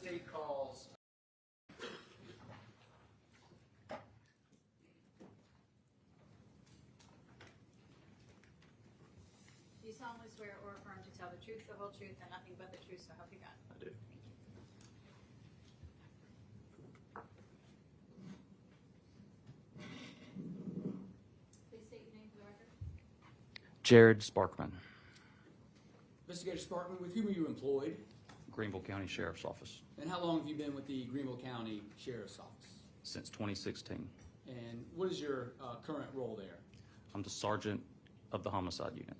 state calls. Do you solemnly swear or affirm to tell the truth, the whole truth, and nothing but the truth, so help you God? I do. Thank you. Please state your name for the record. Jared Sparkman, Investigator Sparkman, with whom are you employed? Greenville County Sheriff's Office, And how long have you been with the Greenville County Sheriff's Office? since 2016. And what is your current role there? I'm the sergeant of the Homicide Unit.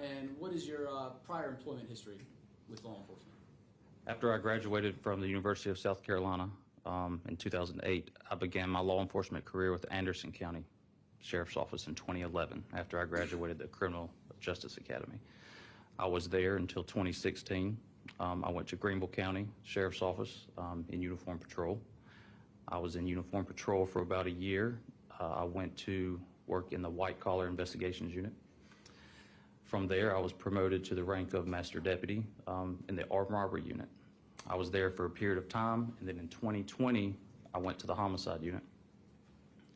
And what is your prior employment history with law enforcement? After I graduated from the University of South Carolina in 2008, I began my law enforcement career with the Anderson County Sheriff's Office in 2011 after I graduated the Criminal Justice Academy. I was there until 2016. I went to Greenville County Sheriff's Office in uniform patrol. I was in uniform patrol for about a year. I went to work in the white collar investigations unit. From there, I was promoted to the rank of Master Deputy in the armed robbery unit. I was there for a period of time, and then in 2020, I went to the Homicide unit.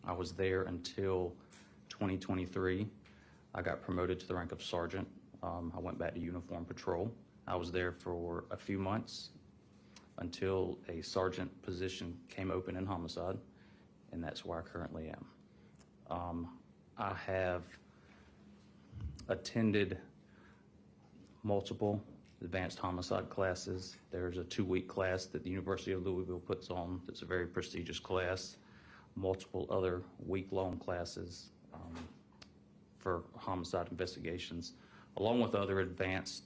I was there until 2023. I got promoted to the rank of Sergeant. I went back to uniform patrol. I was there for a few months until a sergeant position came open in Homicide, and that's where I currently am. I have attended multiple advanced homicide classes. There's a 2-week class that the University of Louisville puts on that's a very prestigious class. Multiple other week-long classes for homicide investigations, along with other advanced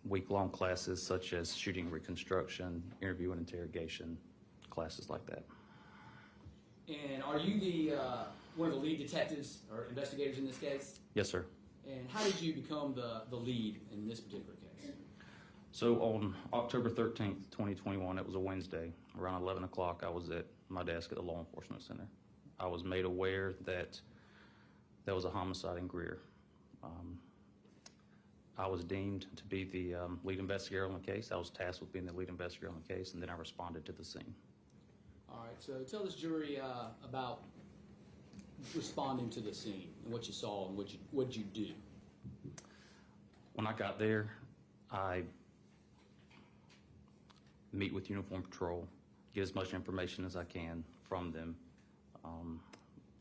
week-long classes such as shooting reconstruction, interview and interrogation, classes like that. And are you the one of the lead detectives or investigators in this case? Yes, sir. And how did you become the lead in this particular case? So on October 13th, 2021, it was a Wednesday, around 11 o'clock, I was at my desk at the Law Enforcement Center. I was made aware that there was a homicide in Greer. I was deemed to be the lead investigator on the case. I was tasked with being the lead investigator on the case, and then I responded to the scene. All right, so tell this jury about responding to the scene and what you saw and what you do. When I got there, I meet with Uniform Patrol, get as much information as I can from them.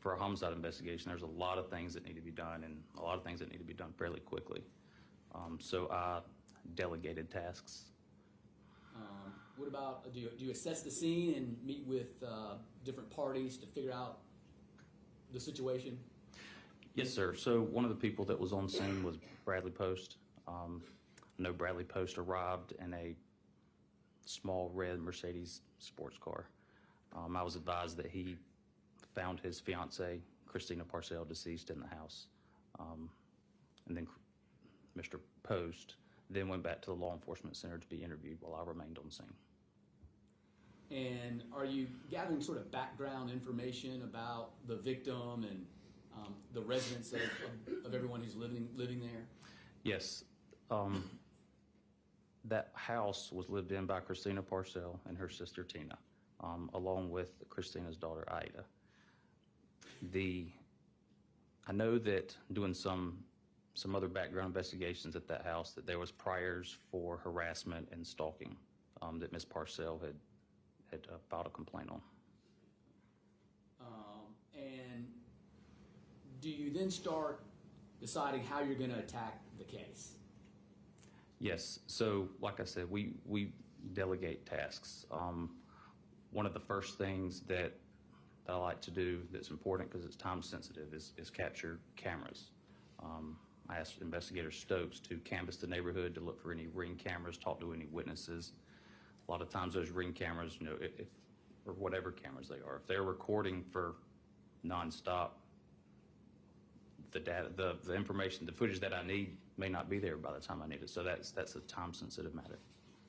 For a homicide investigation, there's a lot of things that need to be done and a lot of things that need to be done fairly quickly. So I delegated tasks. What about, do you assess the scene and meet with different parties to figure out the situation? Yes, sir. So one of the people that was on scene was Bradley Post. I know Bradley Post arrived in a small red Mercedes sports car. I was advised that he found his fiancee, Christina Parcell, deceased in the house. And then Mr. Post then went back to the Law Enforcement Center to be interviewed while I remained on scene. And are you gathering sort of background information about the victim and the residents of everyone who's living there? Yes. That house was lived in by Christina Parcell and her sister Tina, along with Christina's daughter Ida. I know that doing some other background investigations at that house that there was priors for harassment and stalking that Ms. Parcell had filed a complaint on. And do you then start deciding how you're going to attack the case? Yes. So, like I said, we delegate tasks. One of the first things that I like to do that's important because it's time sensitive is capture cameras. I asked Investigator Stokes to canvass the neighborhood to look for any ring cameras, talk to any witnesses. A lot of times those ring cameras, or whatever cameras they are, if they're recording for nonstop, the data, the information, the footage that I need may not be there by the time I need it. So that's a time sensitive matter.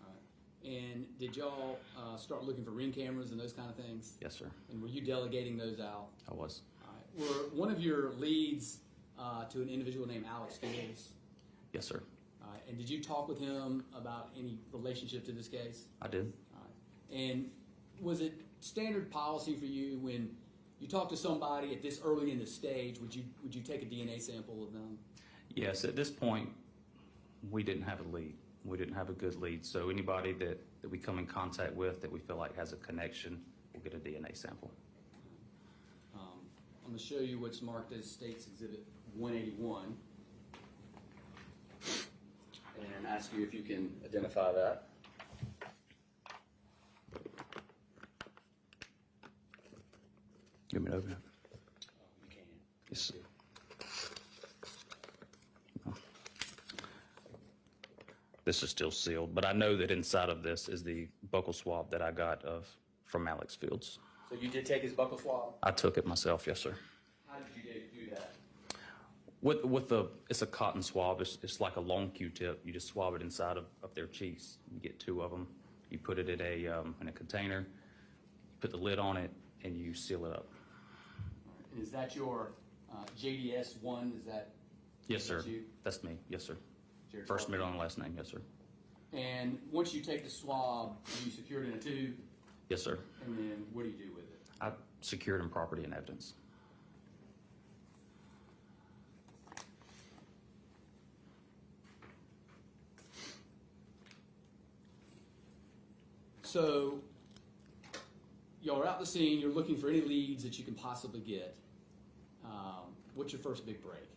All right. And did y'all start looking for ring cameras and those kind of things? Yes, sir. And were you delegating those out? I was. All right. Were one of your leads to an individual named Alex Fields? Yes, sir. And did you talk with him about any relationship to this case? I did. All right. And was it standard policy for you when you talk to somebody at this early in the stage, would you take a DNA sample of them? Yes, at this point, we didn't have a lead. We didn't have a good lead. So anybody that we come in contact with that we feel like has a connection, we'll get a DNA sample. I'm going to show you what's marked as State's Exhibit 181 and ask you if you can identify that. You want me to open it? You can. Yes. This is still sealed, but I know that inside of this is the buccal swab that I got from Alex Fields. So you did take his buccal swab? I took it myself, yes, sir. How did you do that? It's a cotton swab. It's like a long Q-tip. You just swab it inside of their cheeks. You get 2 of them. You put it in a container. You put the lid on it, and you seal it up. And is that your JDS1? Is that? Yes, sir. You? That's me. Yes, sir. Jared First, Sparkman. middle, and last name. Yes, sir. And once you take the swab, you secure it in a tube, Yes, sir. and then what do you do with it? I secured in property and evidence. So, y'all are out the scene. You're looking for any leads that you can possibly get. What's your first big break?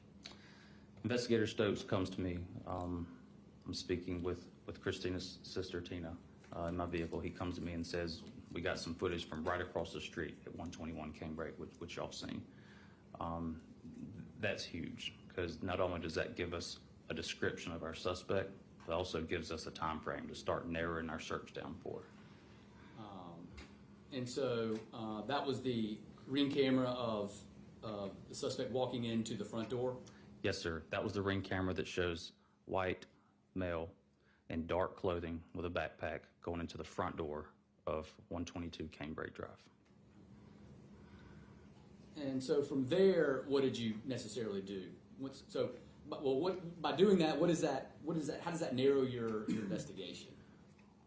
Investigator Stokes comes to me. I'm speaking with Christina's sister, Tina, in my vehicle. He comes to me and says, we got some footage from right across the street at 121 Canebrake, which y'all seen. That's huge, because not only does that give us a description of our suspect, but also gives us a time frame to start narrowing our search down for. And so that was the ring camera of the suspect walking into the front door? Yes, sir. That was the ring camera that shows white male in dark clothing with a backpack going into the front door of 122 Canebrake Drive. And so from there, what did you necessarily do? By doing that, how does that narrow your investigation?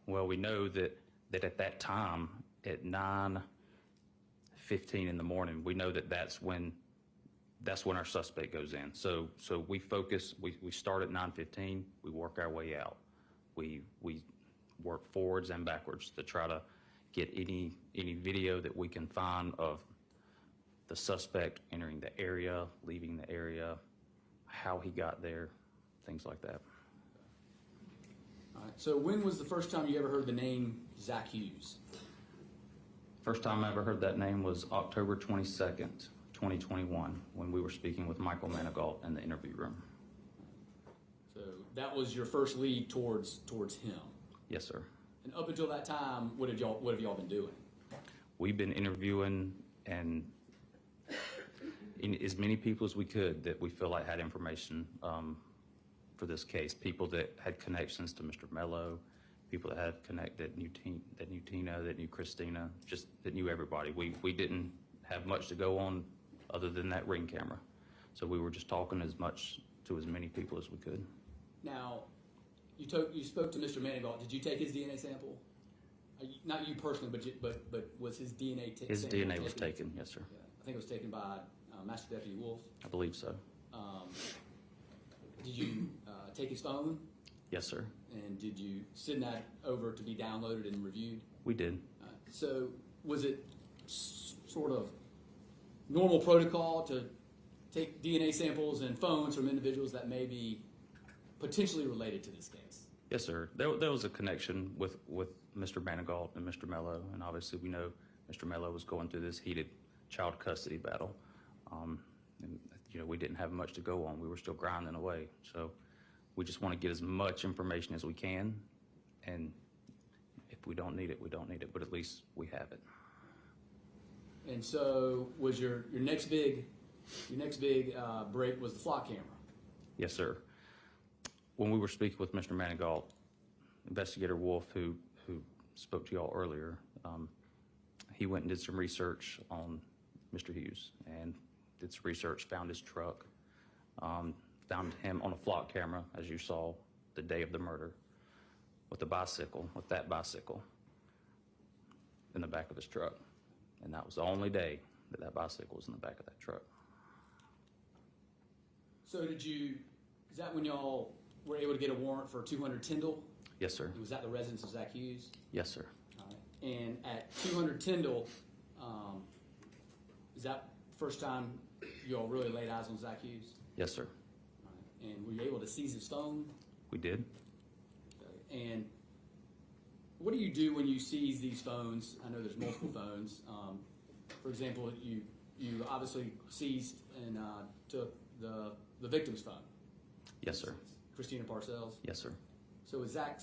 Well, we know that at that time, at 9:15 in the morning, we know that's when our suspect goes in. So we focus. We start at 9:15. We work our way out. We work forwards and backwards to try to get any video that we can find of the suspect entering the area, leaving the area, how he got there, things like that. All right. So when was the first time you ever heard the name Zach Hughes? First time I ever heard that name was October 22nd, 2021, when we were speaking with Michael Manigault in the interview room. So that was your first lead towards him. Yes, sir. And up until that time, what have y'all been doing? We've been interviewing and in as many people as we could that we feel like had information for this case. People that had connections to Mr. Melo, people that had that knew Tina, that knew Christina, just that knew everybody. We didn't have much to go on other than that ring camera, so we were just talking to as many people as we could. Now, you spoke to Mr. Manigault. Did you take his DNA sample? Not you personally, but was his DNA taken? His DNA was taken, yes, sir. Yeah, I think it was taken by Master Deputy Wolf. I believe so. Did you take his phone? Yes, sir. And did you send that over to be downloaded and reviewed? We did. So was it sort of normal protocol to take DNA samples and phones from individuals that may be potentially related to this case? Yes, sir. There was a connection with Mr. Manigault and Mr. Melo, and obviously we know Mr. Melo was going through this heated child custody battle. And we didn't have much to go on. We were still grinding away. So we just want to get as much information as we can, and if we don't need it, we don't need it, but at least we have it. And so was your next big break was the flock camera? Yes, sir. When we were speaking with Mr. Manigault, Investigator Wolf, who spoke to y'all earlier, he went and did some research on Mr. Hughes and did some research, found his truck, found him on a flock camera, as you saw, the day of the murder, with that bicycle. in the back of his truck. And that was the only day that that bicycle was in the back of that truck. So is that when y'all were able to get a warrant for 200 Tyndall? Yes, sir. Was that the residence of Zach Hughes? Yes, sir. All right. And at 200 Tyndall, is that the first time y'all really laid eyes on Zach Hughes? Yes, sir. All right. And were you able to seize his phone? We did. Okay. And what do you do when you seize these phones? I know there's multiple phones. For example, you obviously seized and took the victim's phone. Yes, sir. Christina Parcells. Yes, sir. So with Zach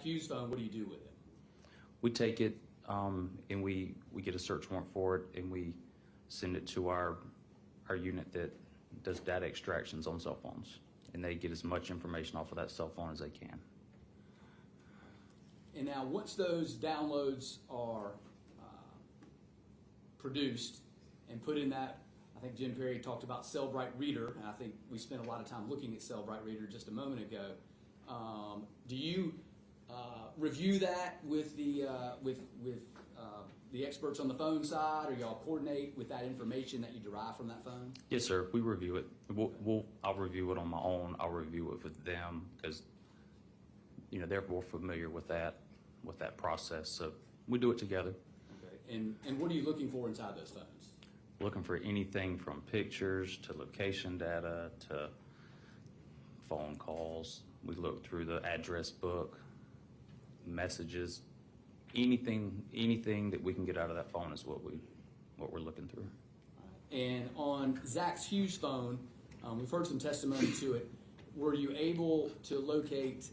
Hughes' phone, what do you do with it? We take it and we get a search warrant for it, and we send it to our unit that does data extractions on cell phones, and they get as much information off of that cell phone as they can. And now, once those downloads are produced and put in that, I think Jim Perry talked about Cellbrite Reader, and I think we spent a lot of time looking at Cellbrite Reader just a moment ago. Do you review that with the experts on the phone side, or y'all coordinate with that information that you derive from that phone? Yes, sir. We review it. I'll review it on my own. I'll review it with them because they're more familiar with that process. So we do it together. Okay. And what are you looking for inside those phones? Looking for anything from pictures to location data to phone calls. We look through the address book, messages, anything that we can get out of that phone is what we're looking through. All right. And on Zach Hughes' phone, we've heard some testimony to it. Were you able to locate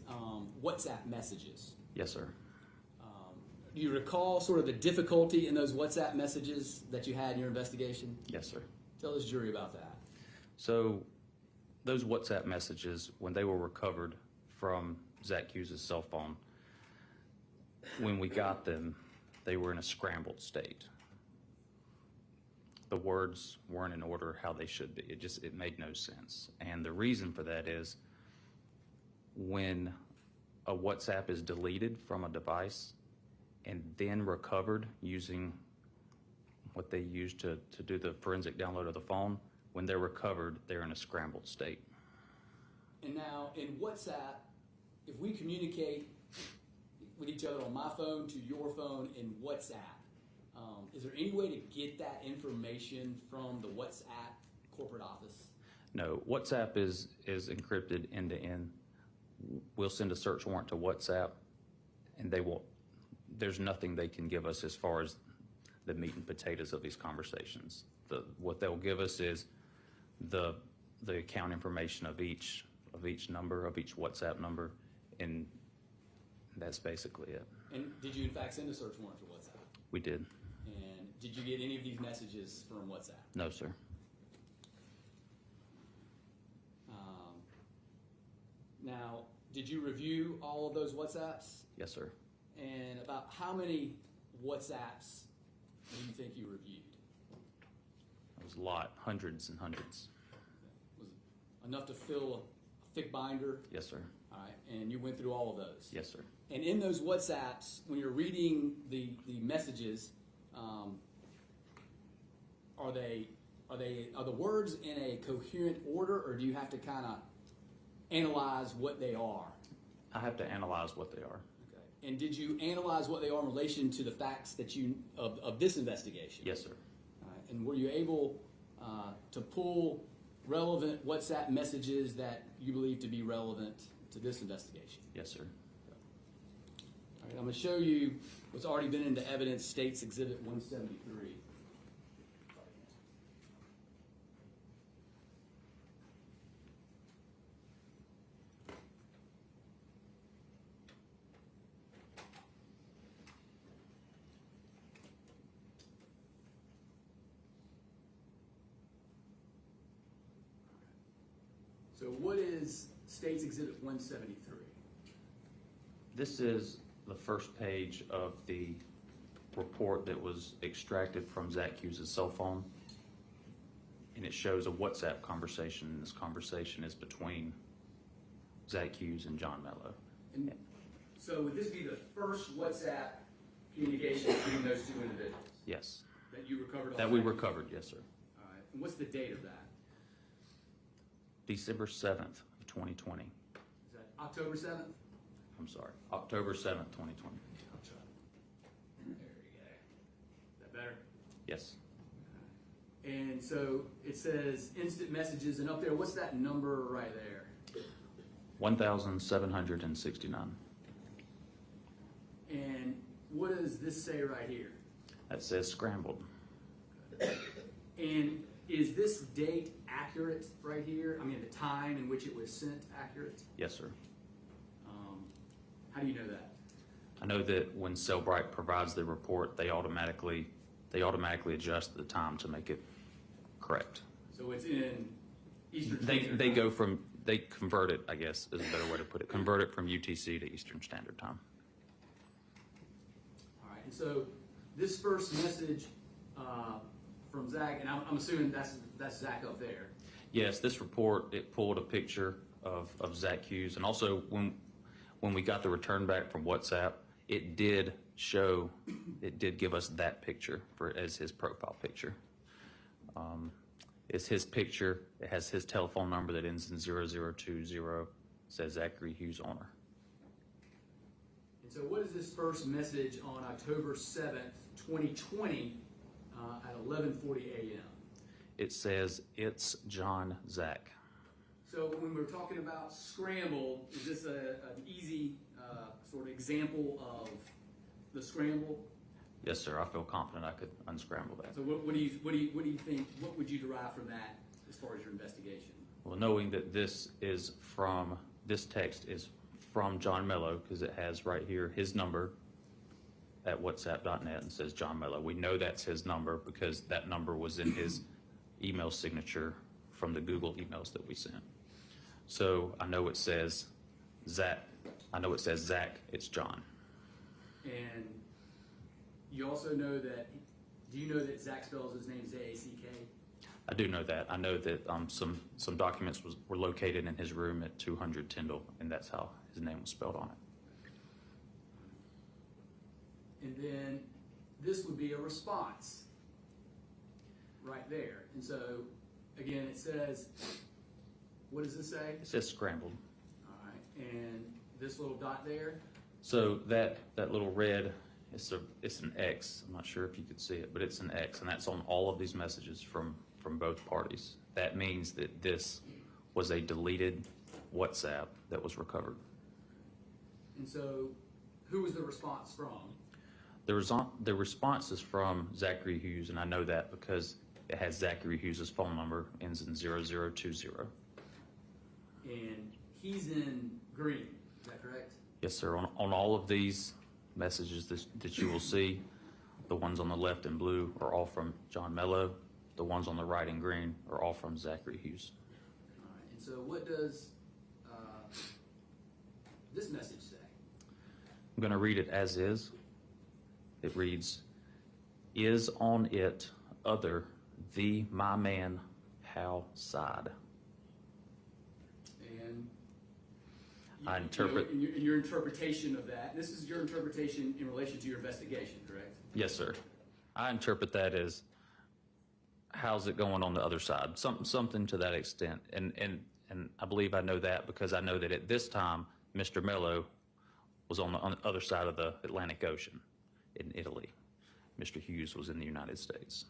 WhatsApp messages? Yes, sir. Do you recall sort of the difficulty in those WhatsApp messages that you had in your investigation? Yes, sir. Tell this jury about that. So those WhatsApp messages, when they were recovered from Zach Hughes' cell phone, when we got them, they were in a scrambled state. The words weren't in order how they should be. It made no sense. And the reason for that is when a WhatsApp is deleted from a device and then recovered using what they use to do the forensic download of the phone, when they're recovered, they're in a scrambled state. And now in WhatsApp, if we communicate with each other on my phone to your phone in WhatsApp, is there any way to get that information from the WhatsApp corporate office? No, WhatsApp is encrypted end to end. We'll send a search warrant to WhatsApp, and there's nothing they can give us as far as the meat and potatoes of these conversations. What they'll give us is the account information of each number, of each WhatsApp number, and that's basically it. And did you in fact send a search warrant to WhatsApp? We did. And did you get any of these messages from WhatsApp? No, sir. Now, did you review all of those WhatsApps? Yes, sir. And about how many WhatsApps do you think you reviewed? It was a lot, hundreds and hundreds. Was it enough to fill a thick binder? Yes, sir. All right, and you went through all of those? Yes, sir. And in those WhatsApps, when you're reading the messages, are the words in a coherent order, or do you have to kind of analyze what they are? I have to analyze what they are. Okay. And did you analyze what they are in relation to the facts that of this investigation? Yes, sir. All right. And were you able to pull relevant WhatsApp messages that you believe to be relevant to this investigation? Yes, sir. All right, I'm going to show you what's already been into evidence, State's Exhibit 173. So what is State's Exhibit 173? This is the first page of the report that was extracted from Zach Hughes' cell phone. And it shows a WhatsApp conversation, and this conversation is between Zach Hughes and John Melo. And so would this be the first WhatsApp communication between those two individuals Yes. that you recovered on That we recovered, yes, sir. All right. And what's the date of that? December 7th of 2020. Is that October 7th? I'm sorry, October 7th, 2020. There you go. Is that better? Yes. And so it says instant messages, and up there, what's that number right there? 1,769. And what does this say right here? That says Scrambled. And is this date accurate right here? I mean, the time in which it was sent accurate? Yes, sir. How do you know that? I know that when Cellbrite provides the report, they automatically adjust the time to make it correct. So it's in Eastern Standard They Time. go from, they convert it, I guess is a better way to put it, convert it from UTC to Eastern Standard Time. All right, and so this first message from Zach, and I'm assuming that's Zach up there. Yes, this report, it pulled a picture of Zach Hughes, and also when we got the return back from WhatsApp, it did give us that picture as his profile picture. It's his picture, it has his telephone number that ends in 0020, says Zachary Hughes owner. And so what is this first message on October 7th, 2020 at 11:40 a.m.? It says, "It's John Zach." So when we're talking about Scrambled, is this an easy sort of example of the scramble? Yes, sir, I feel confident I could unscramble that. So what do you think, what would you derive from that as far as your investigation? Well, knowing that this text is from John Melo, because it has right here his number at whatsapp.net and says John Melo. We know that's his number because that number was in his email signature from the Google emails that we sent. So I know it says Zach. I know it says Zach, it's John. And you also know that, do you know that Zach spells his name Z-A-C-K? I do know that. I know that some documents were located in his room at 200 Tyndall, and that's how his name was spelled on it. And then this would be a response right there. And so, again, it says, what does this say? It says Scrambled. All right, and this little dot there? So that little red, it's an X. I'm not sure if you could see it, but it's an X, and that's on all of these messages from both parties. That means that this was a deleted WhatsApp that was recovered. And so, who was the response from? The response is from Zachary Hughes, and I know that because it has Zachary Hughes' phone number, ends in 0020. And he's in green, is that correct? Yes, sir. On all of these messages that you will see, the ones on the left in blue are all from John Melo. The ones on the right in green are all from Zachary Hughes. All right, and so what does this message say? I'm going to read it as is. It reads, "Is on it other the my man how side." And I interpret- in your interpretation of that, this is your interpretation in relation to your investigation, correct? Yes, sir. I interpret that as how's it going on the other side, something to that extent. And I believe I know that because I know that at this time, Mr. Melo was on the other side of the Atlantic Ocean in Italy. Mr. Hughes was in the United States.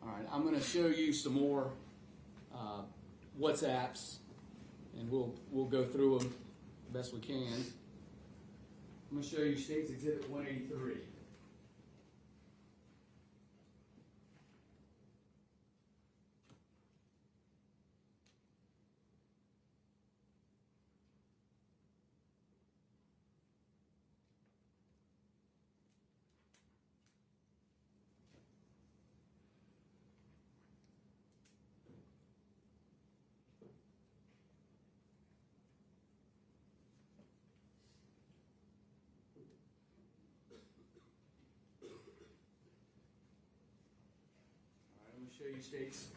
All right, I'm going to show you some more WhatsApps, and we'll go through them the best we can. I'm going to show you States Exhibit 183. Show you States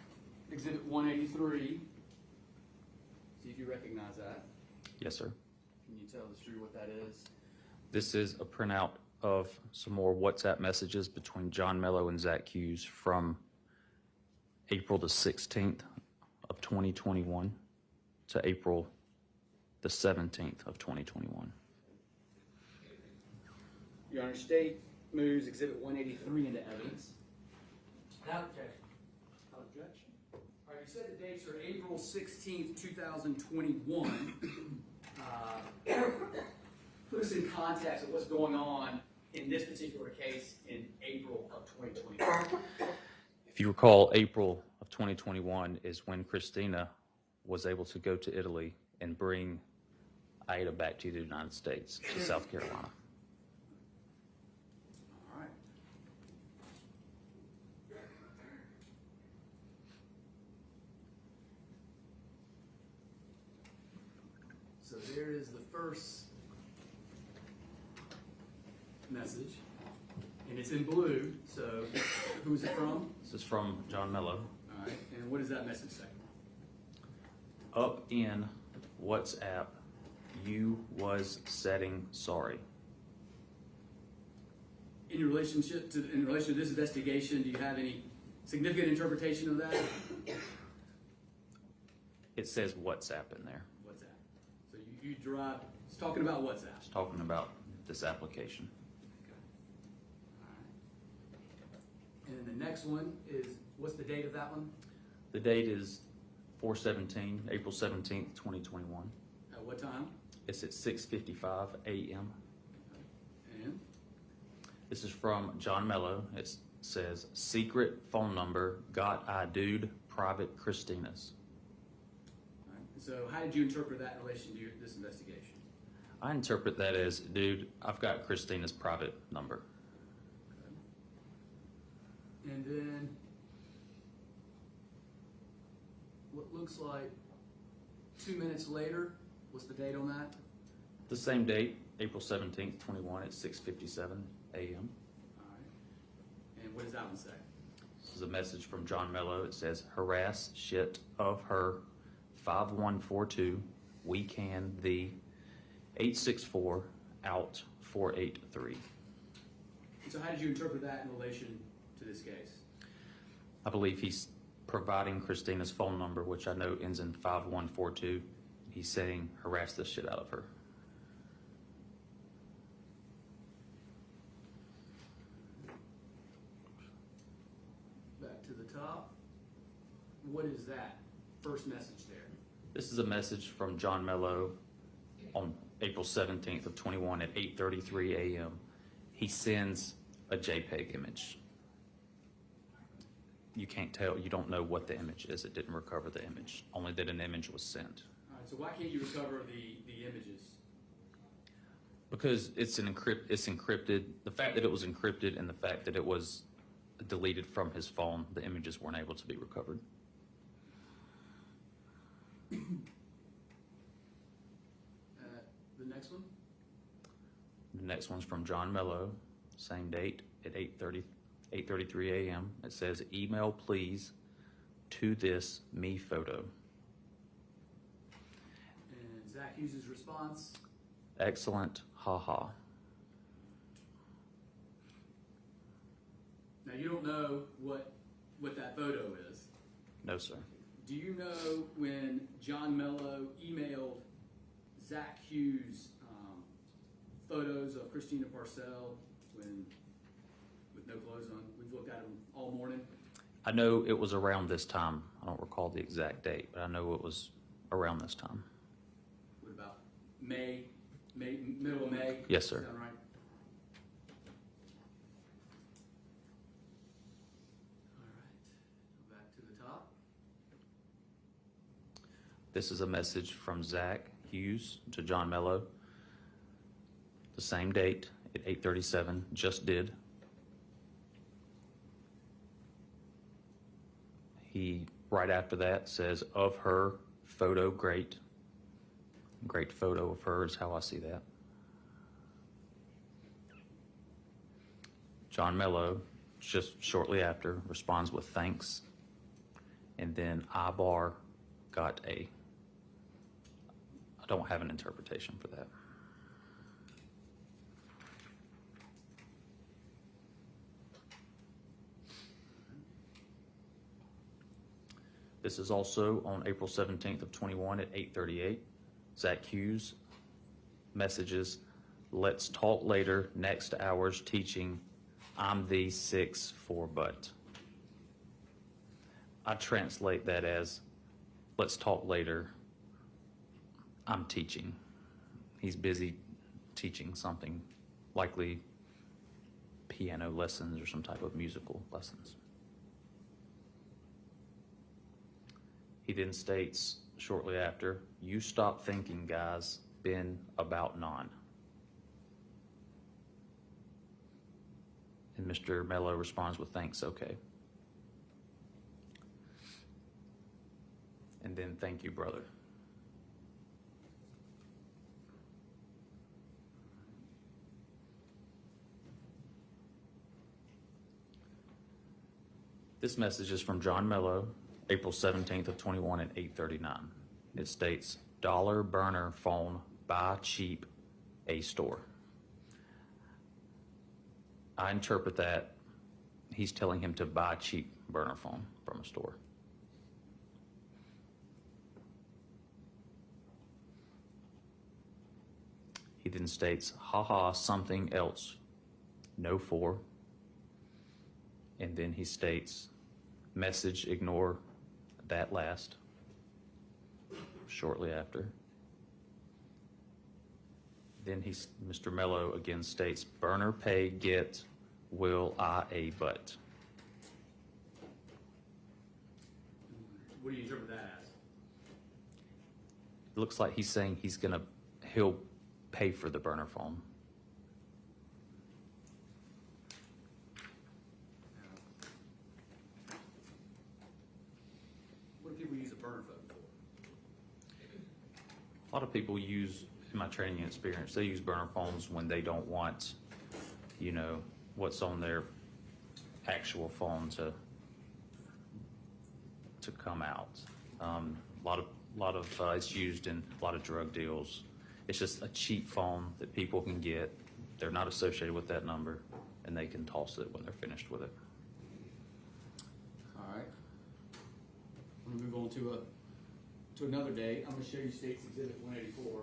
Exhibit 183. you recognize that. Yes, sir. Can you tell the jury what that is? This is a printout of some more WhatsApp messages between John Melo and Zach Hughes from April the 16th of 2021 to April the 17th of 2021. Your Honor, State moves Exhibit 183 into evidence. Without objection. Without objection. All right, you said the dates are April 16th, 2021. Put us in context of what's going on in this particular case in April of 2021. If you recall, April of 2021 is when Christina was able to go to Italy and bring Aida back to the United States, to South Carolina. All right. So there is the first message, and it's in blue. So who's it from? This is from John Melo. All right, and what does that message say? Up in WhatsApp, you was setting sorry. In relation to this investigation, do you have any significant interpretation of that? It says WhatsApp in there. WhatsApp. So you derive. It's talking about WhatsApp. It's talking about this application. And then the next one is, what's the date of that one? The date is 4/17, April 17th, 2021. At what time? It's at 6:55 a.m. And? This is from John Melo. It says, secret phone number, got I dude, private Christina's. All right. So how did you interpret that in relation to this investigation? I interpret that as, dude, I've got Christina's private number. And then what looks like 2 minutes later, what's the date on that? The same date, April 17th, 21 at 6:57 a.m. All right. And what does that one say? This is a message from John Melo. It says, harass shit of her 5142, we can the 864 out 483. So how did you interpret that in relation to this case? I believe he's providing Christina's phone number, which I know ends in 5142. He's saying, harass the shit out of her. Back to the top. What is that first message there? This is a message from John Melo on April 17th of 21 at 8:33 a.m. He sends a JPEG image. You can't tell, you don't know what the image is. It didn't recover the image, only that an image was sent. All right, so why can't you recover the images? Because it's encrypted. The fact that it was encrypted and the fact that it was deleted from his phone, the images weren't able to be recovered. The next one? The next one's from John Melo, same date at 8:33 a.m. It says, email please to this me photo. And Zach Hughes' response? Excellent, haha. Now you don't know what that photo is. No, sir. Do you know when John Melo emailed Zach Hughes photos of Christina Parcell with no clothes on? We've looked at them all morning. I know it was around this time. I don't recall the exact date, but I know it was around this time. What about May, middle of May? Yes, sir. Is that right? All right. Go back to the top. This is a message from Zach Hughes to John Melo. The same date at 8:37, just did. He, right after that, says, of her, photo great. Great photo of her is how I see that. John Melo, just shortly after, responds with thanks. And then I bar got a. don't have an interpretation for that. This is also on April 17th of 21 at 8:38. Zach Hughes messages, "Let's talk later, next hour's teaching. I'm the 6-4 but." I translate that as, "Let's talk later. I'm teaching." He's busy teaching something, likely piano lessons or some type of musical lessons. He then states shortly after, "You stop thinking, guys. Been about none." And Mr. Melo responds with, "Thanks, okay." And then, "Thank you, brother." This message is from John Melo, April 17th of 21 at 8:39. It states, "Dollar burner phone, buy cheap, a store." I interpret that he's telling him to buy cheap burner phone from a store. He then states, "Haha, something else, no for." And then he states, "Message, ignore that last," shortly after. Then Mr. Melo again states, "Burner pay, get, will, I, a, but." What do you interpret that as? It looks like he's saying he'll pay for the burner phone. What do people use a burner phone for? A lot of people use, in my training experience, they use burner phones when they don't want, what's on their actual phone to come out. A lot of it's used in a lot of drug deals. It's just a cheap phone that people can get. They're not associated with that number, and they can toss it when they're finished with it. All right. I'm gonna move on to another day. I'm gonna show you State's Exhibit 184.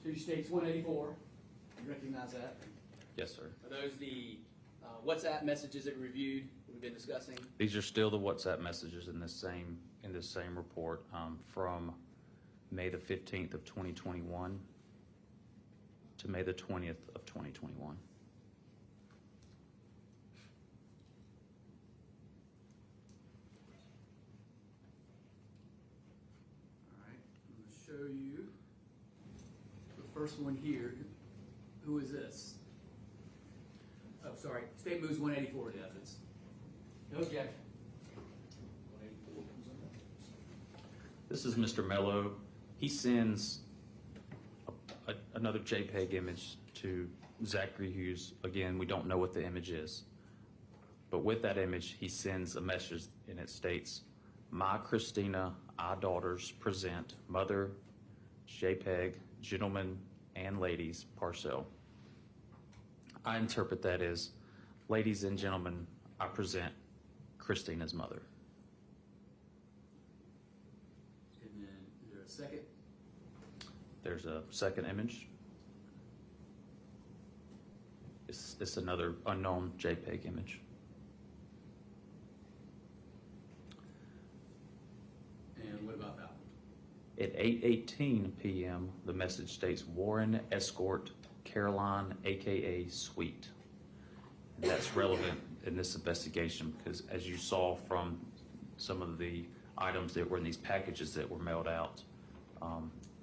Two States 184. You recognize that? Yes, sir. Are those the WhatsApp messages that we reviewed, that we've been discussing? These are still the WhatsApp messages in this same report from May the 15th of 2021 to May the 20th of 2021. All right. I'm going to show you the first one here. Who is this? Oh, sorry. State moves 184 to evidence. No objection. 184 comes in. This is Mr. Melo. He sends another JPEG image to Zachary Hughes. Again, we don't know what the image is. But with that image, he sends a message, and it states, "My Christina, I daughters present mother, JPEG, gentlemen and ladies, parcel." I interpret that as, "Ladies and gentlemen, I present Christina's mother." And then is there a second? There's a second image. It's another unknown JPEG image. And what about that one? At 8:18 p.m., the message states, "Warren Escort, Caroline, AKA Sweet." And that's relevant in this investigation, because as you saw from some of the items that were in these packages that were mailed out,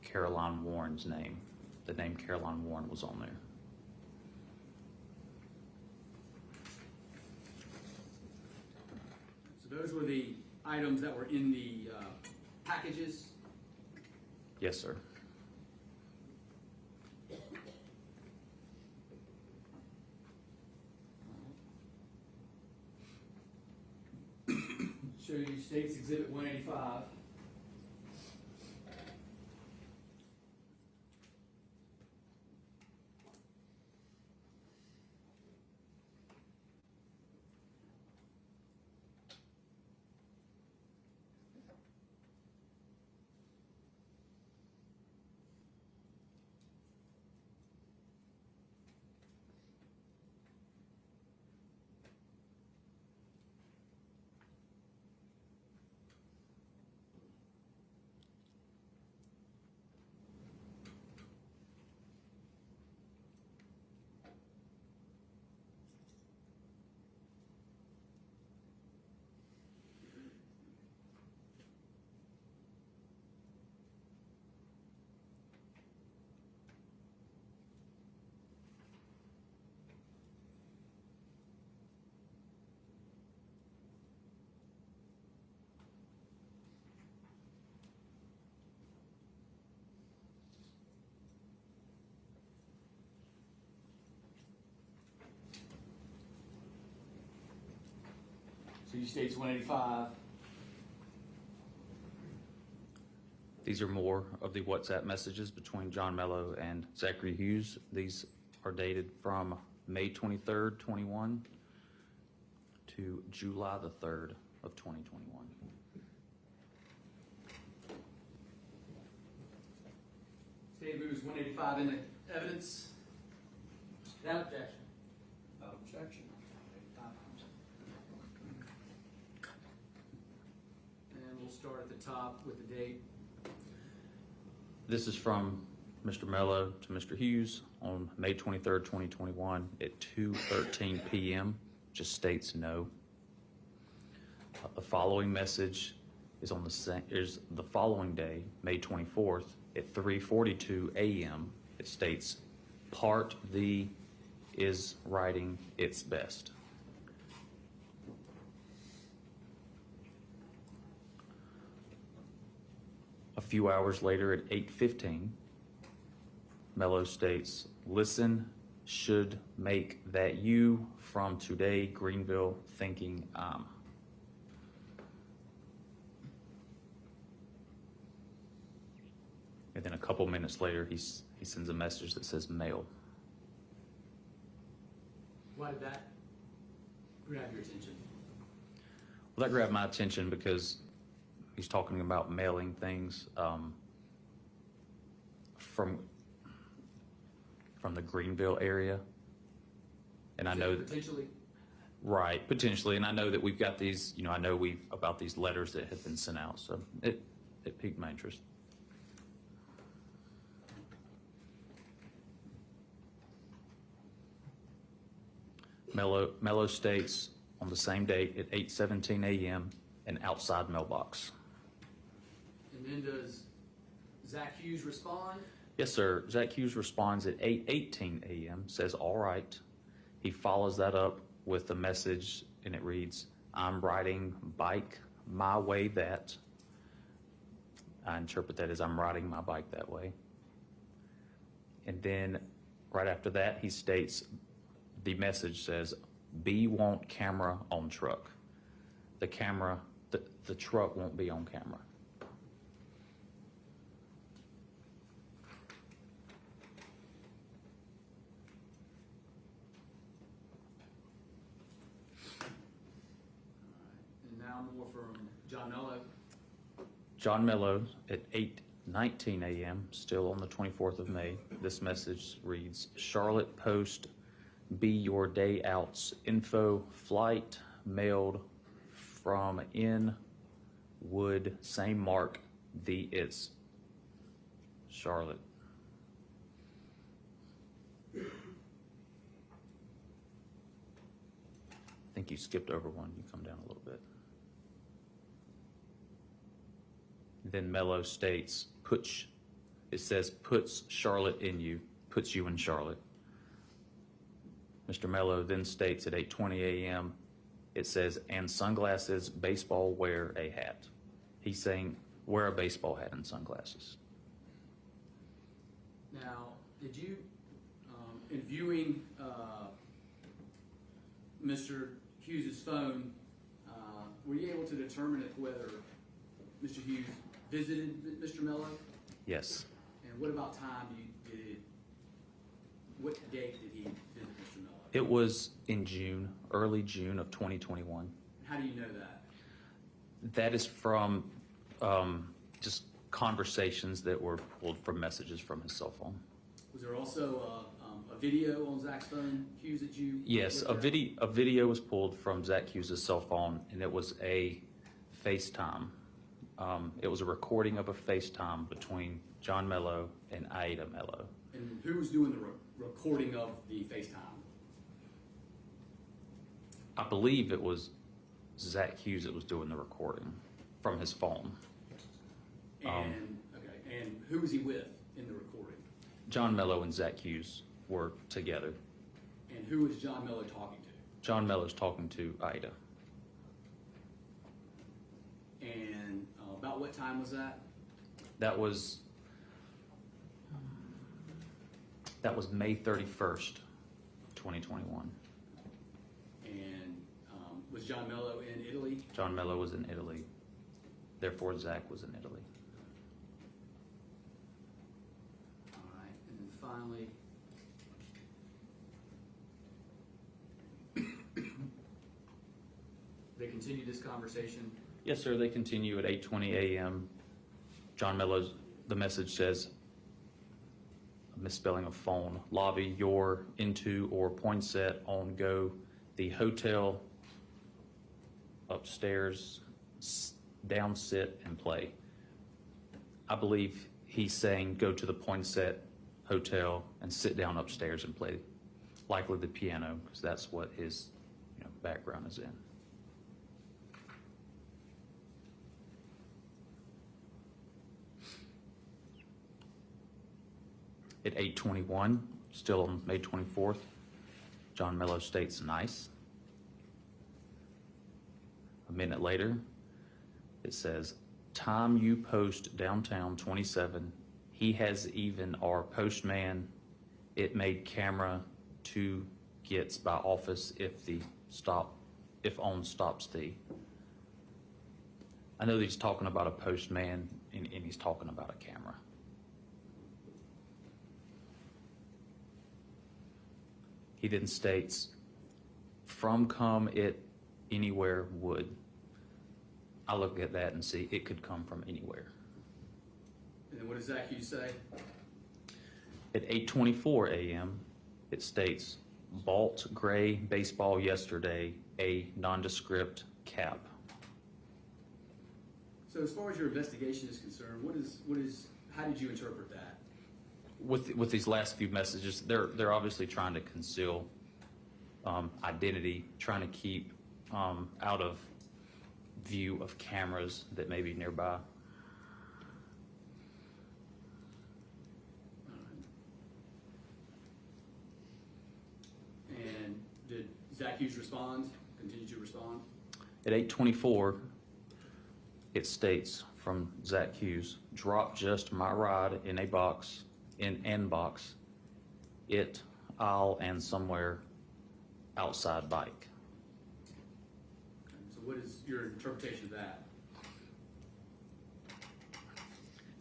Caroline Warren's name, the name Caroline Warren was on there. So those were the items that were in the packages. Yes, sir. Show you State's Exhibit 185. So you State's 185. These are more of the WhatsApp messages between John Melo and Zachary Hughes. These are dated from May 23rd, 21 to July the 3rd of 2021. State moves 185 into evidence. Without objection. Objection. And we'll start at the top with the date. This is from Mr. Melo to Mr. Hughes on May 23rd, 2021 at 2:13 p.m. Just states no. The following message is on the following day, May 24th at 3:42 a.m. It states, Part V is writing its best. A few hours later at 8:15, Melo states, Listen should make that you from today, Greenville, thinking I'm. And then a couple minutes later, he sends a message that says mail. Why did that grab your attention? Well, that grabbed my attention because he's talking about mailing things from the Greenville area. And I know that, Potentially? right, potentially, and I know that we've got these, I know about these letters that have been sent out, so it piqued my interest. Melo states on the same date at 8:17 a.m. an outside mailbox. And then does Zach Hughes respond? Yes, sir. Zach Hughes responds at 8:18 a.m., says, all right. He follows that up with a message, and it reads, I'm riding bike my way that. I interpret that as I'm riding my bike that way. And then right after that, he states, the message says, B want camera on truck. The truck won't be on camera. And now more from John Melo. John Melo at 8:19 a.m., still on the 24th of May. This message reads, Charlotte Post, be your day outs info flight mailed from in would same mark the is Charlotte. think you skipped over one. You come down a little bit. Then Melo states, it says, puts Charlotte in you, puts you in Charlotte. Mr. Melo then states at 8:20 a.m., it says, and sunglasses, baseball, wear a hat. He's saying, wear a baseball hat and sunglasses. Now, did you, in viewing Mr. Hughes' phone, were you able to determine whether Mr. Hughes visited Mr. Melo? Yes. And what about time what date did he visit Mr. Melo? It was in June, early June of 2021. How do you know that? That is from just conversations that were pulled from messages from his cell phone. Was there also a video on Zach's phone, Hughes, that you? Yes, a video was pulled from Zach Hughes' cell phone, and it was a FaceTime. It was a recording of a FaceTime between John Melo and Aida Melo. And who was doing the recording of the FaceTime? I believe it was Zach Hughes that was doing the recording from his phone. And who was he with in the recording? John Melo and Zach Hughes were together. And who was John Melo talking to? John Melo's talking to Aida. And about what time was that? That was May 31st, 2021. And was John Melo in Italy? John Melo was in Italy. Therefore, Zach was in Italy. All right. And then finally, they continued this conversation. Yes, sir. They continue at 8:20 a.m. John Melo's, the message says, a misspelling of phone, lobby your into or Poinsett on go, the hotel upstairs, down, sit, and play. I believe he's saying go to the Poinsett Hotel and sit down upstairs and play, likely the piano, because that's what his background is in. At 8:21, still on May 24th, John Melo states nice. A minute later, it says, time you post downtown 27, he has even our postman, it made camera 2 gets by office if on stops thee. I know that he's talking about a postman and he's talking about a camera. He then states, from come it anywhere would. I look at that and see it could come from anywhere. And then what does Zach Hughes say? At 8:24 a.m., it states, bought gray baseball yesterday, a nondescript cap. So as far as your investigation is concerned, how did you interpret that? With these last few messages, they're obviously trying to conceal identity, trying to keep out of view of cameras that may be nearby. And did Zach Hughes respond? Continue to respond? At 8:24, it states from Zach Hughes, drop just my ride in a box, in an box, it, I'll, and somewhere outside bike. So what is your interpretation of that?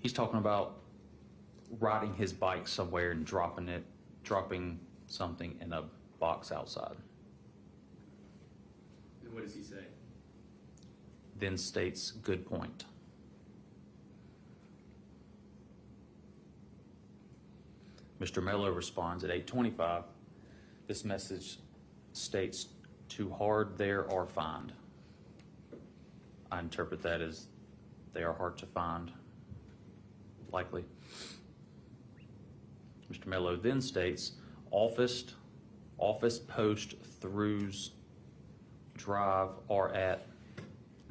He's talking about riding his bike somewhere and dropping something in a box outside. And what does he say? Then states, good point. Mr. Melo responds at 8:25. This message states, too hard there or find. I interpret that as they are hard to find, likely. Mr. Melo then states, office post throughs drive are at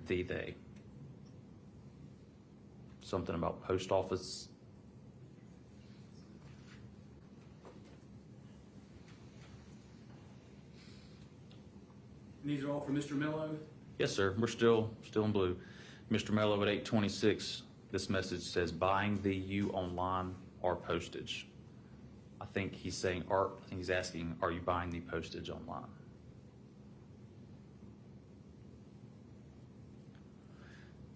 the they. Something about post office. And these are all for Mr. Melo? Yes, sir. We're still in blue. Mr. Mello at 8:26. This message says buying the you online or postage. I think he's saying, I think he's asking, are you buying the postage online?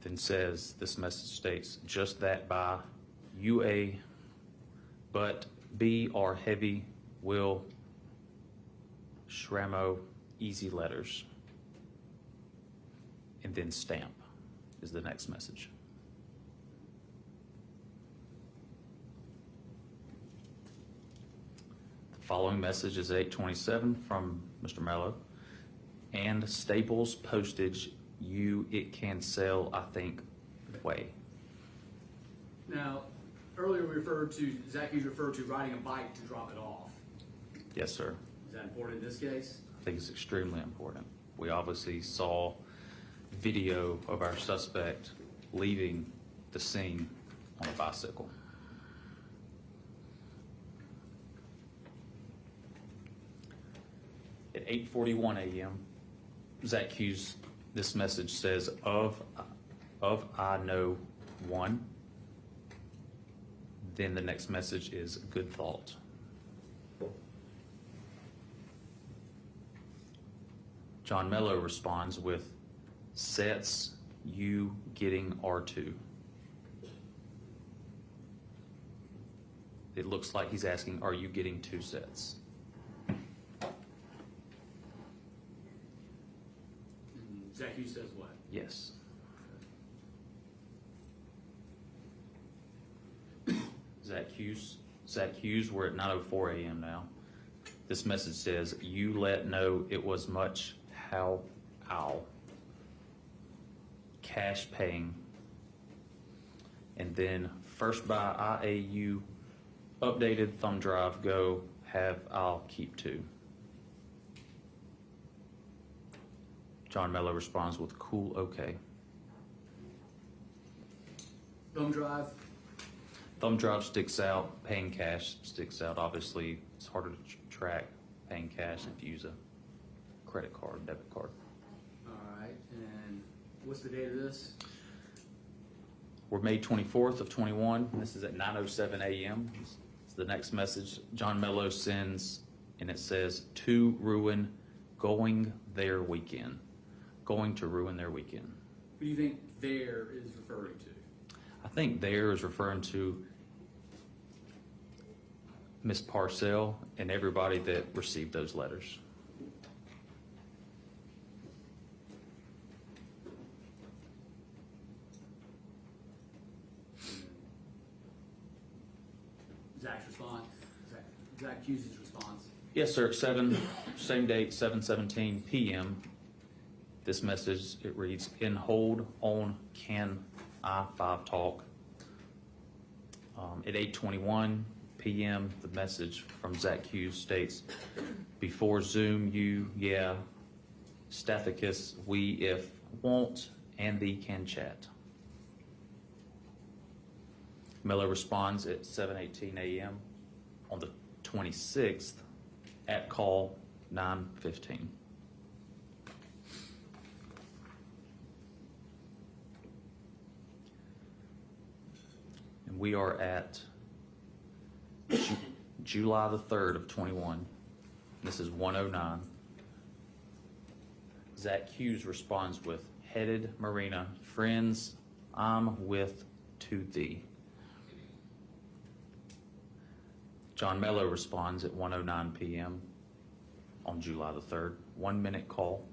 Then says, this message states, just that by UA, but B are heavy, will, Shramo, easy letters. And then stamp is the next message. The following message is 8:27 from Mr. Mello. And Staples postage, it can sell, I think, way. Now, earlier Zach Hughes referred to riding a bike to drop it off. Yes, sir. Is that important in this case? I think it's extremely important. We obviously saw video of our suspect leaving the scene on a bicycle. At 8:41 a.m., Zach Hughes, this message says, of I know one. Then the next message is good thought. John Mello responds with sets you getting R2. It looks like he's asking, are you getting 2 sets? And Zach Hughes says what? Yes. Zach Hughes, we're at 9:04 a.m. now. This message says, you let know it was much how ow. Cash paying. And then first by IAU, updated thumb drive, go, have, I'll keep 2. John Mello responds with cool, okay. Thumb drive? Thumb drive sticks out, paying cash sticks out. Obviously, it's harder to track paying cash if you use a credit card, debit card. All right, and what's the date of this? We're May 24th of 21. This is at 9:07 a.m. It's the next message John Mello sends, and it says, to ruin going their weekend. Going to ruin their weekend. Who do you think there is referring to? I think there is referring to Miss Parcell and everybody that received those letters. Zach's response? Zach Hughes' response? Yes, sir. Same date, 7:17 p.m. This message, it reads, in hold on can I-5 talk. At 8:21 p.m., the message from Zach Hughes states, before Zoom, yeah, Stathicus, we, if, won't, and thee can chat. Miller responds at 7:18 a.m. on the 26th at call 9:15. And we are at July the 3rd of 21. This is 1:09. Zach Hughes responds with, headed Marina, friends, I'm with to thee. John Mello responds at 1:09 p.m. on July the 3rd. 1 minute call.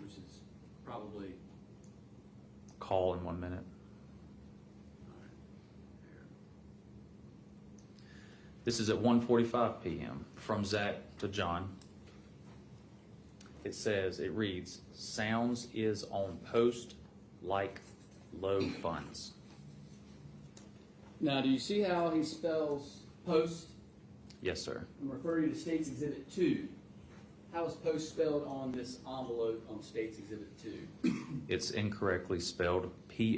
Which is probably... Call in 1 minute. This is at 1:45 p.m. from Zach to John. It reads, sounds is on post like low funds. Now, do you see how he spells post? Yes, sir. I'm referring to State's Exhibit 2. How is post spelled on this envelope on State's Exhibit 2? It's incorrectly spelled Poast.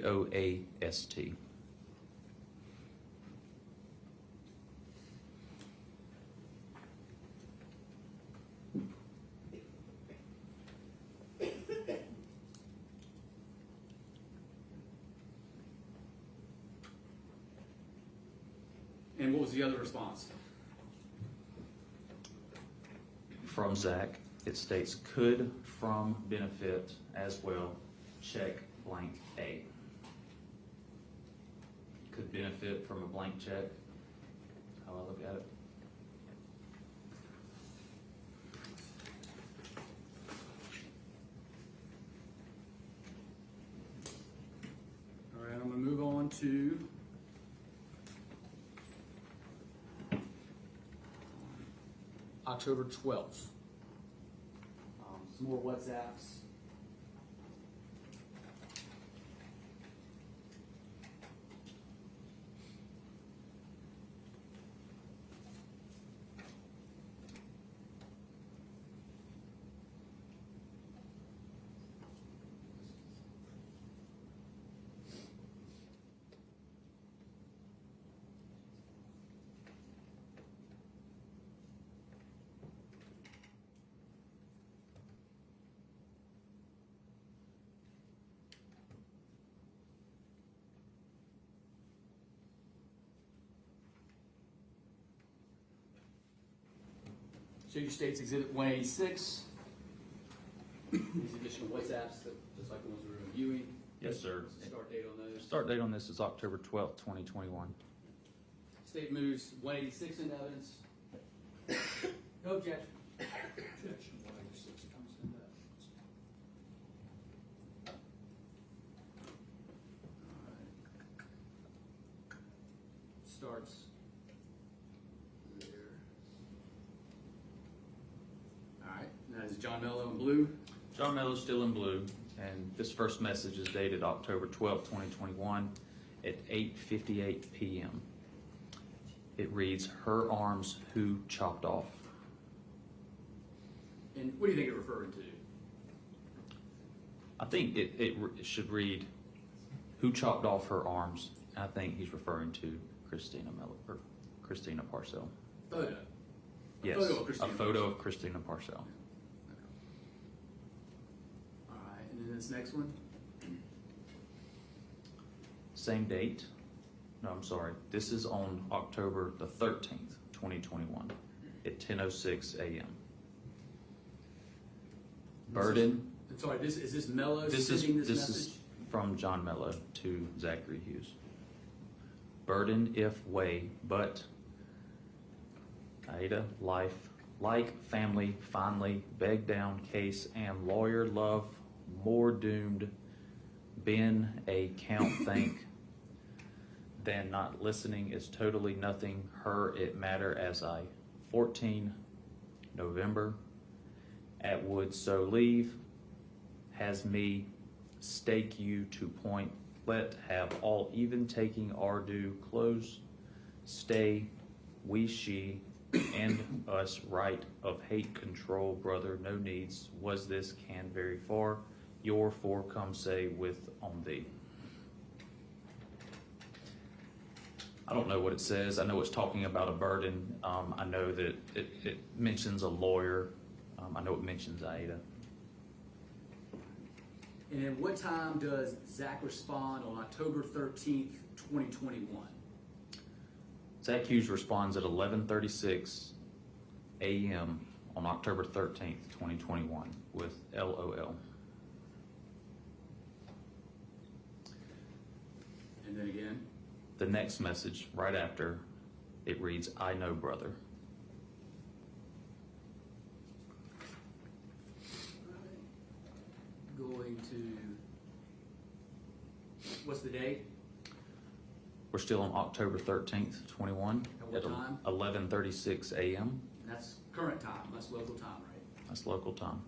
And what was the other response? From Zach, it states could from benefit as well, check blank A. Could benefit from a blank check, how I look at it. All right, I'm going to move on to October 12th. Some more WhatsApps. Show your State's Exhibit 186. These additional WhatsApps, just like the ones we were reviewing. Yes, sir. Start date on those. Start date on this is October 12th, 2021. State moves 186 into evidence. No objection. Objection, 186 comes into evidence. Starts there. All right, now is John Melo in blue. John Melo's still in blue, and this first message is dated October 12th, 2021 at 8:58 p.m. It reads, her arms who chopped off. And what do you think it referring to? I think it should read, who chopped off her arms. And I think he's referring to Christina Melo, or Christina Parcell. Photo. Yes, Photo of Christina a photo Parcell. of Christina Parcell. All right, and then this next one. Same date. No, I'm sorry. This is on October the 13th, 2021 at 10:06 a.m. Burden. Sorry, is this Melo This sending this is message? from John Melo to Zachary Hughes. Burden if way, but Aida, life, like family, finally, beg down, case, am lawyer, love, more doomed, been a count think, than not listening is totally nothing, her it matter as I, 14 November, at would so leave, has me stake you to point, let have all even taking our due, close, stay, we, she, and us right of hate control, brother, no needs, was this can very far, your for come say with on thee. I don't know what it says. I know it's talking about a burden. I know that it mentions a lawyer. I know it mentions Aida. And then what time does Zach respond on October 13th, 2021? Zach Hughes responds at 11:36 a.m. on October 13th, 2021 with LOL. And then again. The next message right after it reads, I know, brother. Going to, what's the date? We're still on October 13th, 21 At what time? 11:36 a.m. And that's current time, that's local time, right? That's local time.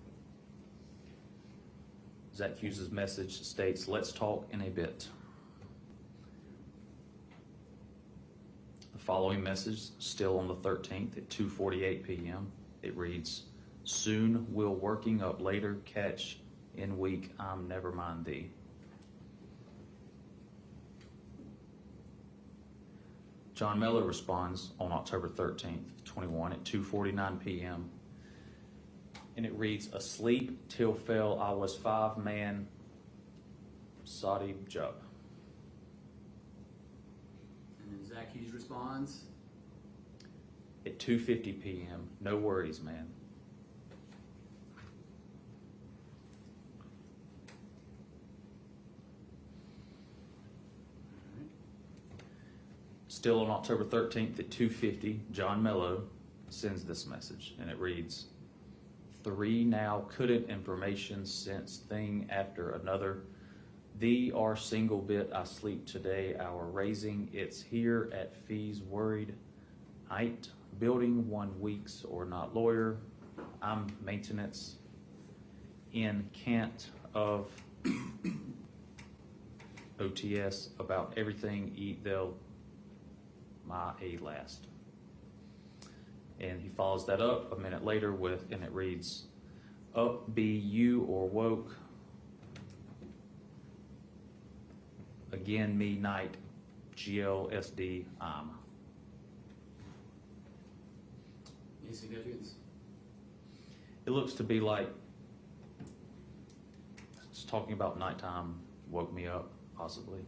Zach Hughes' message states, let's talk in a bit. The following message, still on the 13th at 2:48 p.m. It reads, Soon will working up later catch in week. I'm never mind thee. John Melo responds on October 13th, 21 at 2:49 p.m. And it reads, asleep till fell I was 5-man Saudi Jub. And then Zach Hughes responds. At 2:50 p.m. No worries, man. Still on October 13th at 2:50, John Melo sends this message, and it reads, 3 now couldn't information sense thing after another. Thee are single bit I sleep today, our raising it's here at fees worried. Ain't building 1 weeks or not lawyer. I'm maintenance in cant of OTS about everything eat they'll my a last. And he follows that up a minute later with, and it reads, up be you or woke again me night GLSD I'm. Any significance? It looks to be like it's talking about nighttime woke me up, possibly.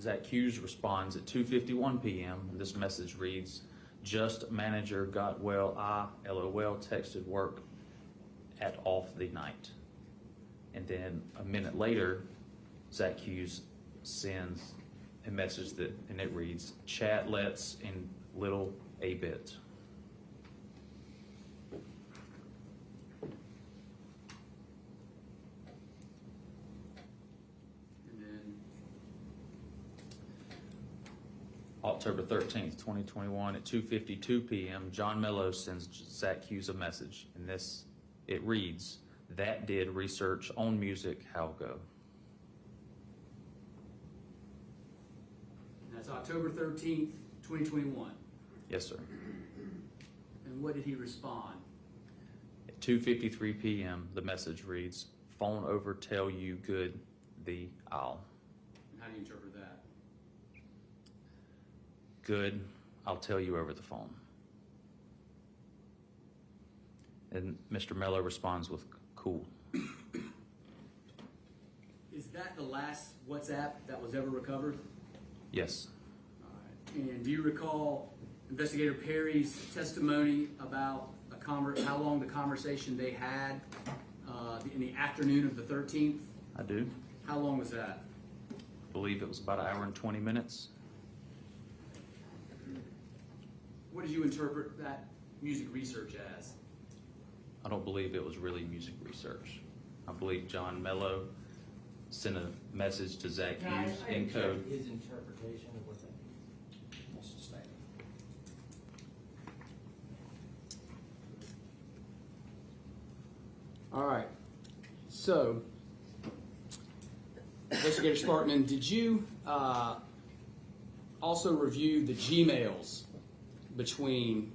Zach Hughes responds at 2:51 p.m. and this message reads, just manager got well, I LOL texted work at off the night. And then a minute later, Zach Hughes sends a message that, and it reads, chat let's in little a bit. And then October 13th, 2021 at 2:52 p.m., John Melo sends Zach Hughes a message, and this, it reads, that did research on music, how go? and that's October 13th, 2021. Yes, sir. And what did he respond? At 2:53 p.m., the message reads, phone over, tell you good, the I'll. And how do you interpret that? Good, I'll tell you over the phone. And Mr. Melo responds with, cool. Is that the last WhatsApp that was ever recovered? Yes. All right. And do you recall Investigator Perry's testimony about how long the conversation they had in the afternoon of the 13th? I do. How long was that? I believe it was about 1 hour and 20 minutes. What did you interpret that music research as? I don't believe it was really music research. I believe John Melo sent a message to Zach Hughes in code. His interpretation of what that means. What's the statement? All right. So, Investigator Sparkman, did you also review the Gmails between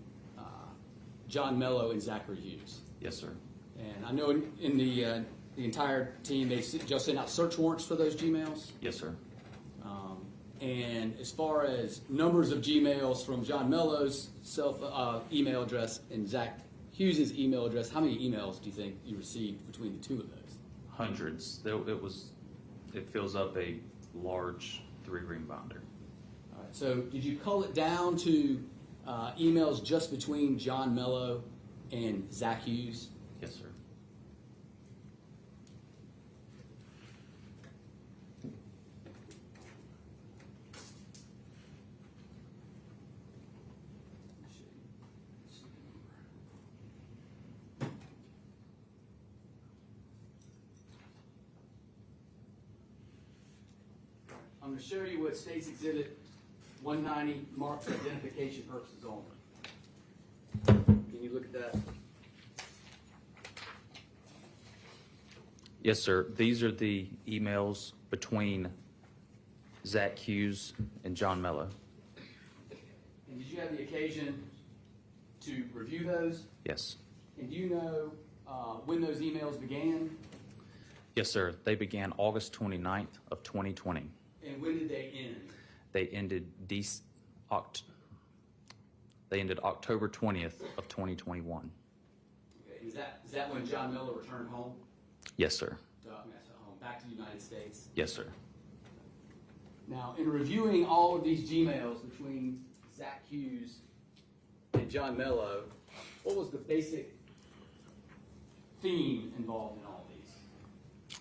John Melo and Zachary Hughes? Yes, sir. And I know in the entire team, they just sent out search warrants for those Gmails. Yes, sir. And as far as numbers of Gmails from John Mello's email address and Zach Hughes' email address, how many emails do you think you received between the two of those? Hundreds. It fills up a large 3-ring binder. All right. So did you cull it down to emails just between John Melo and Zach Hughes? Yes, sir. I'm going to show you what State's Exhibit 190 marks identification purposes only. Can you look at that? Yes, sir. These are the emails between Zach Hughes and John Melo. And did you have the occasion to review those? Yes. And do you know when those emails began? Yes, sir. They began August 29th of 2020. And when did they end? They ended October 20th of 2021. Okay. Is that when John Melo returned home? Yes, sir. Back to the United States? Yes, sir. Now, in reviewing all of these Gmails between Zach Hughes and John Melo, what was the basic theme involved in all of these?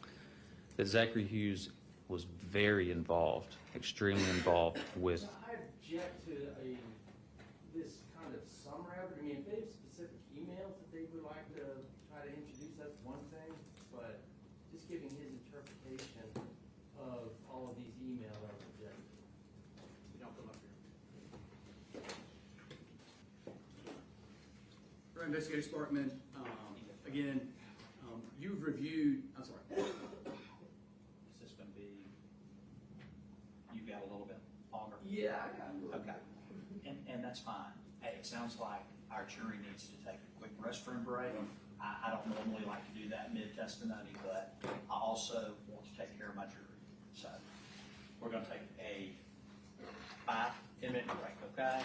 That Zachary Hughes was very involved, extremely involved with. I object to this kind of summary of it. I mean, if they have specific emails that they would like to try to introduce, that's one thing. But just giving his interpretation of all of these emails, I would object. You don't come up here. All right, Investigator Sparkman, again, you've reviewed, I'm sorry. Is this going to be, you've got a little bit longer? Yeah, I got it. Okay, and that's fine. Hey, it sounds like our jury needs to take a quick restroom break. I don't normally like to do that mid-testimony, but I also want to take care of my jury. So we're going to take a 5-10 minute break, okay?